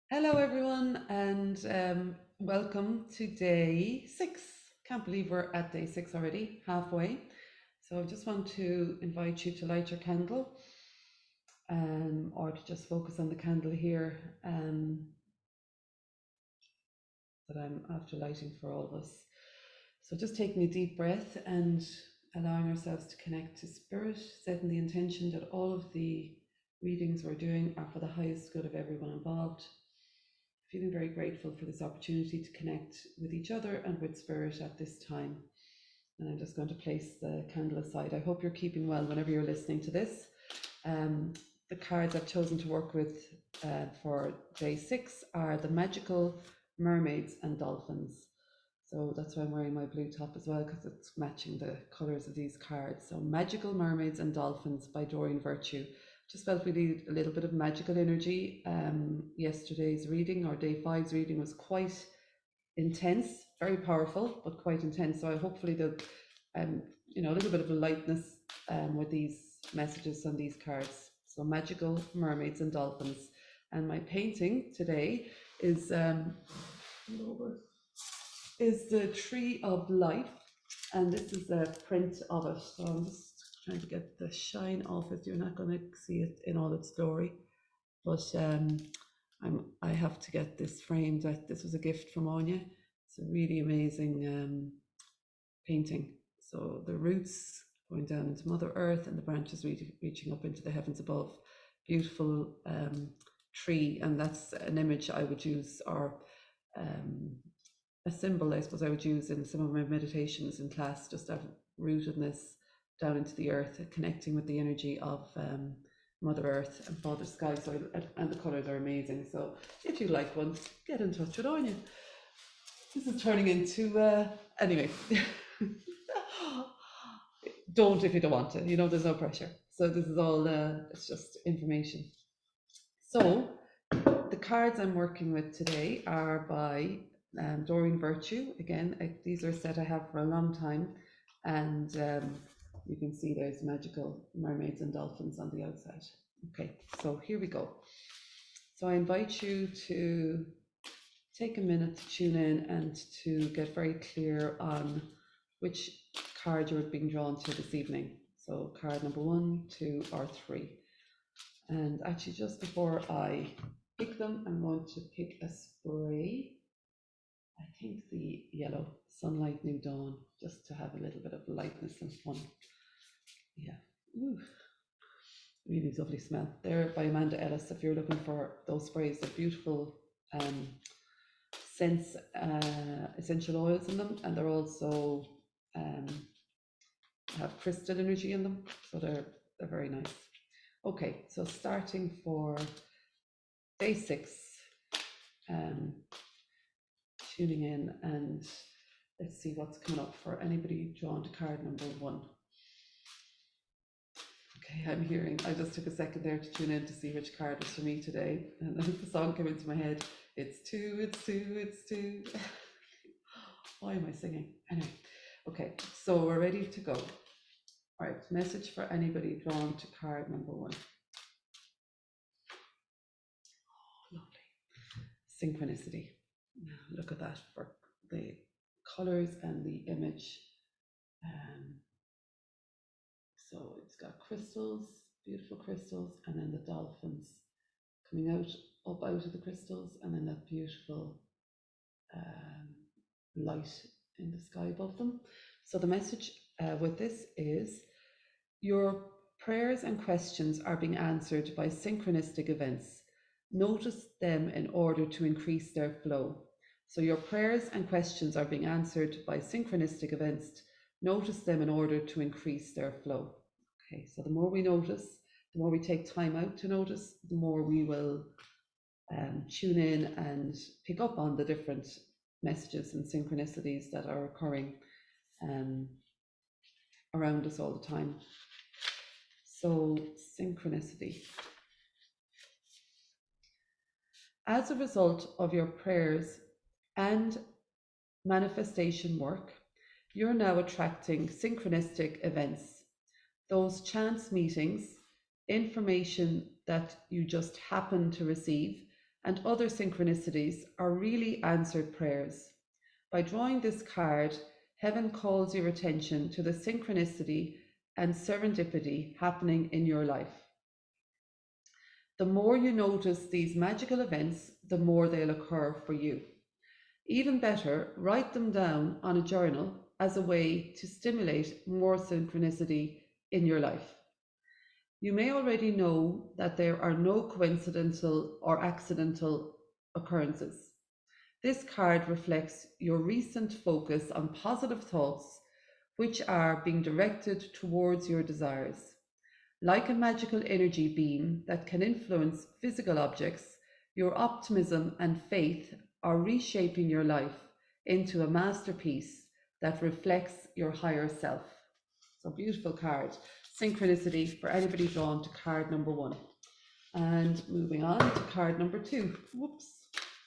Hello, everyone, and welcome to day 6. Can't believe we're at day 6 already, halfway. So I just want to invite you to light your candle or to just focus on the candle here that I'm after lighting for all of us. So just taking a deep breath and allowing ourselves to connect to spirit, setting the intention that all of the readings we're doing are for the highest good of everyone involved. Feeling very grateful for this opportunity to connect with each other and with spirit at this time. And I'm just going to place the candle aside. I hope you're keeping well whenever you're listening to this. The cards I've chosen to work with for day 6 are the magical mermaids and dolphins. So that's why I'm wearing my blue top as well, because it's matching the colours of these cards. So Magical Mermaids and Dolphins by Doreen Virtue. Just felt we need a little bit of magical energy. Yesterday's reading, or day 5's reading, was quite intense, very powerful, but quite intense. So I hopefully there'll, a little bit of lightness with these messages on these cards. So Magical Mermaids and Dolphins. And my painting today is the Tree of Life, and this is a print of it. So I'm just trying to get the shine off it. You're not going to see it in all its glory, but I have to get this framed. This was a gift from Anya. It's a really amazing painting. So the roots going down into Mother Earth and the branches reaching up into the heavens above. Beautiful tree, and that's an image I would use, or a symbol I suppose I would use in some of my meditations in class, just to have rootedness down into the earth, connecting with the energy of Mother Earth and Father Sky. So and the colours are amazing. So if you like one, get in touch with Anya. This is turning into anyway. Don't if you don't want to. There's no pressure. So this is all it's just information. So the cards I'm working with today are by Doreen Virtue. Again, these are a set I have for a long time, and you can see there's magical mermaids and dolphins on the outside. Okay, so here we go. So I invite you to take a minute to tune in and to get very clear on which card you're being drawn to this evening. So card number 1, 2, or 3. And actually, just before I pick them, I'm going to pick a spray. I think the yellow, Sunlight New Dawn, just to have a little bit of lightness and fun. Yeah. Ooh. Really lovely smell. They're by Amanda Ellis. If you're looking for those sprays, they're beautiful scents, essential oils in them, and they're also have crystal energy in them, so they're very nice. Okay, so starting for day 6, tuning in, and let's see what's coming up for anybody drawn to card number 1. Okay, I just took a second there to tune in to see which card was for me today, and then the song came into my head. It's 2, it's 2, it's 2. Why am I singing? Anyway, okay, so we're ready to go. All right, message for anybody drawn to card number 1. Oh, lovely. Synchronicity. Look at that for the colors and the image. So it's got crystals, beautiful crystals, and then the dolphins coming up out of the crystals, and then that beautiful light in the sky above them. So the message with this is your prayers and questions are being answered by synchronistic events. Notice them in order to increase their flow. So your prayers and questions are being answered by synchronistic events. Notice them in order to increase their flow. Okay, so the more we notice, the more we take time out to notice, the more we will tune in and pick up on the different messages and synchronicities that are occurring around us all the time. So, synchronicity. As a result of your prayers and manifestation work, you're now attracting synchronistic events, those chance meetings, information that you just happen to receive, and other synchronicities are really answered prayers. By drawing this card, heaven calls your attention to the synchronicity and serendipity happening in your life. The more you notice these magical events, the more they'll occur for you. Even better, write them down on a journal as a way to stimulate more synchronicity in your life. You may already know that there are no coincidental or accidental occurrences. This card reflects your recent focus on positive thoughts, which are being directed towards your desires. Like a magical energy beam that can influence physical objects, your optimism and faith are reshaping your life into a masterpiece that reflects your higher self. So, beautiful card. Synchronicity for anybody drawn to card number 1. And moving on to card number 2. Whoops,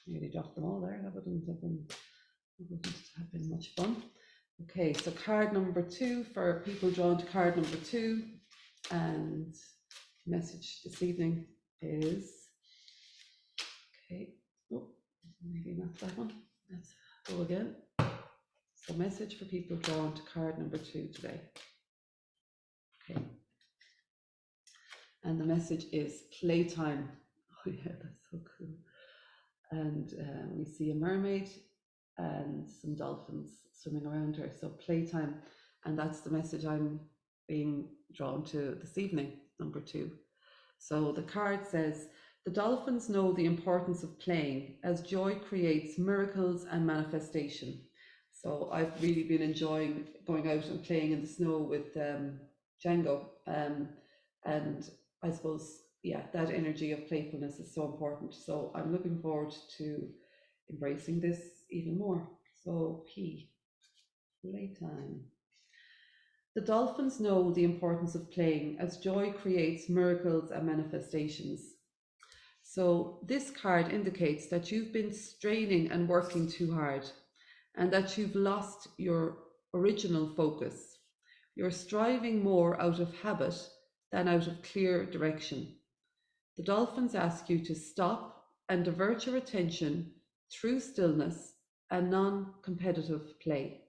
nearly dropped them all there. That wouldn't have been much fun. Okay, so card number 2 for people drawn to card number 2. And the message this evening is, okay, oh, maybe not that one. Let's go again. So, message for people drawn to card number 2 today. Okay. And the message is playtime. Oh yeah, that's so cool. And we see a mermaid and some dolphins swimming around her. So playtime, and that's the message I'm being drawn to this evening, number 2. So the card says, the dolphins know the importance of playing as joy creates miracles and manifestation. So I've really been enjoying going out and playing in the snow with Django. And I suppose, yeah, that energy of playfulness is so important. So I'm looking forward to embracing this even more. So P, playtime. The dolphins know the importance of playing as joy creates miracles and manifestations. So this card indicates that you've been straining and working too hard and that you've lost your original focus. You're striving more out of habit than out of clear direction. The dolphins ask you to stop and divert your attention through stillness and non-competitive play.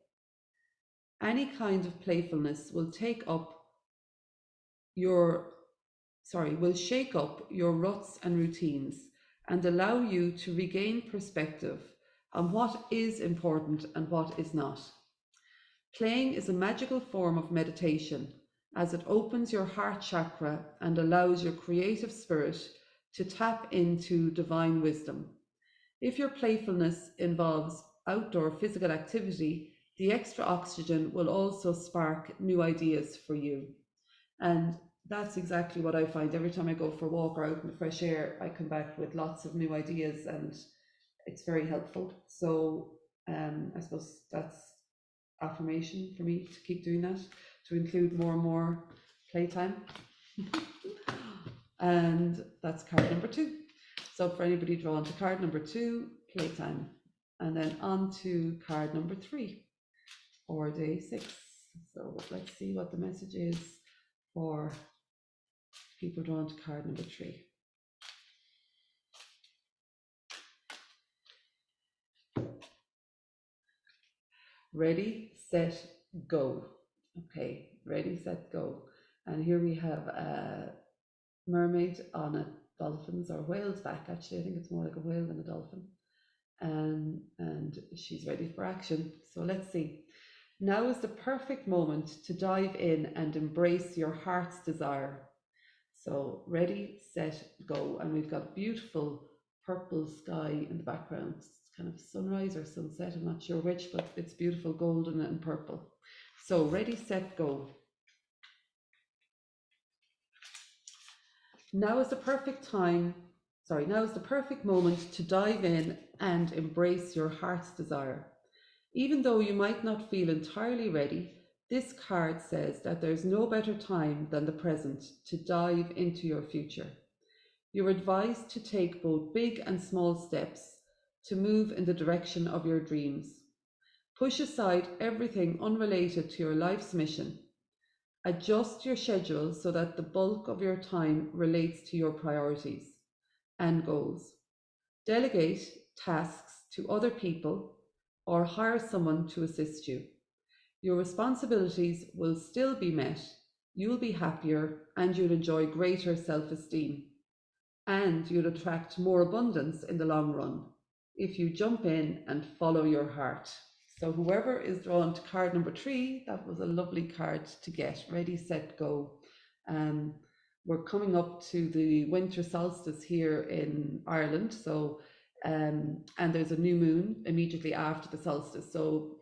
Any kind of playfulness will shake up your ruts and routines and allow you to regain perspective on what is important and what is not. Playing is a magical form of meditation as it opens your heart chakra and allows your creative spirit to tap into divine wisdom. If your playfulness involves outdoor physical activity, the extra oxygen will also spark new ideas for you. And that's exactly what I find. Every time I go for a walk or out in the fresh air, I come back with lots of new ideas and it's very helpful. So I suppose that's affirmation for me to keep doing that, to include more and more playtime. And that's card number 2. So for anybody drawn to card number 2, playtime. And then on to card number 3 for day 6. So let's see what the message is for people drawn to card number 3. Ready, set, go. Okay, ready, set, go. And here we have a mermaid on a dolphin's or whale's back. Actually, I think it's more like a whale than a dolphin. And she's ready for action. So let's see. Now is the perfect moment to dive in and embrace your heart's desire. So ready, set, go. And we've got beautiful purple sky in the background. It's kind of sunrise or sunset, I'm not sure which, but it's beautiful golden and purple. So ready, set, go. Now is the perfect moment to dive in and embrace your heart's desire. Even though you might not feel entirely ready, this card says that there's no better time than the present to dive into your future. You're advised to take both big and small steps to move in the direction of your dreams. Push aside everything unrelated to your life's mission. Adjust your schedule so that the bulk of your time relates to your priorities and goals. Delegate tasks to other people or hire someone to assist you. Your responsibilities will still be met, you'll be happier, and you'll enjoy greater self esteem. And you'll attract more abundance in the long run if you jump in and follow your heart. So, whoever is drawn to card number 3, that was a lovely card to get. Ready, set, go. Um, we're coming up to the winter solstice here in Ireland. So, and there's a new moon immediately after the solstice. So,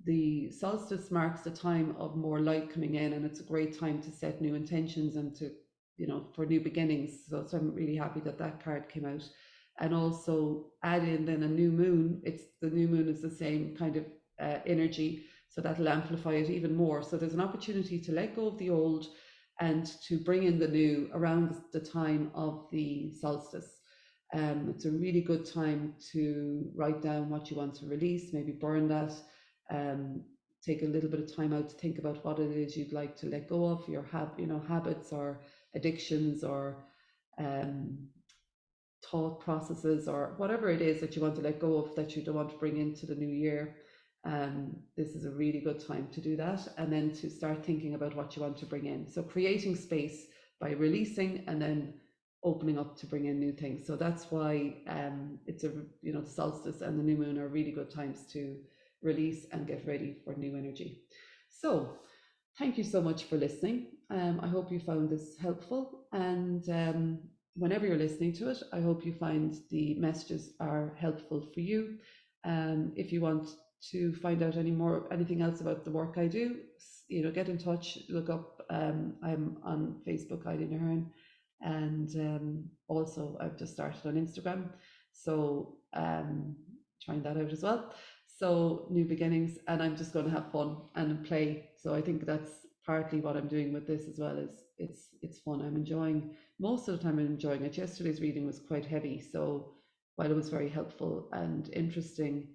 the solstice marks the time of more light coming in, and it's a great time to set new intentions and to, for new beginnings. So I'm really happy that that card came out. And also add in then a new moon. It's the new moon is the same kind of energy, so that'll amplify it even more. So there's an opportunity to let go of the old and to bring in the new around the time of the solstice. It's a really good time to write down what you want to release, maybe burn that. Take a little bit of time out to think about what it is you'd like to let go of, your habits or addictions or thought processes or whatever it is that you want to let go of that you don't want to bring into the new year. This is a really good time to do that, and then to start thinking about what you want to bring in. So creating space by releasing and then opening up to bring in new things. So that's why it's the solstice and the new moon are really good times to release and get ready for new energy. So thank you so much for listening. I hope you found this helpful, and whenever you're listening to it, I hope you find the messages are helpful for you. If you want to find out anything else about the work I do, get in touch, look up. I'm on Facebook, Eileen Ahern, and also I've just started on Instagram, so trying that out as well. So new beginnings, and I'm just going to have fun and play. So I think that's partly what I'm doing with this as well. Is it's fun. I'm enjoying most of the time. I'm enjoying it. Yesterday's reading was quite heavy, so while it was very helpful and interesting,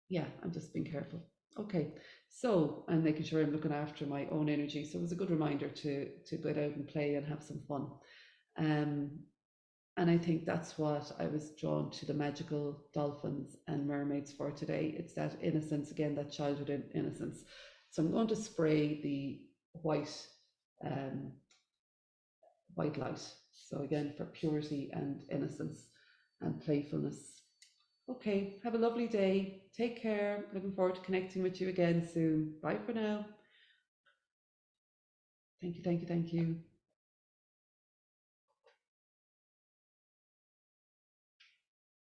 yeah, I'm just being careful. Okay, so I'm making sure I'm looking after my own energy. So it was a good reminder to get out and play and have some fun. And I think that's what I was drawn to the magical dolphins and mermaids for today. It's that innocence again, that childhood innocence. So I'm going to spray the white white light. So again, for purity and innocence and playfulness. Okay, have a lovely day. Take care. Looking forward to connecting with you again soon. Bye for now. Thank you, thank you, thank you.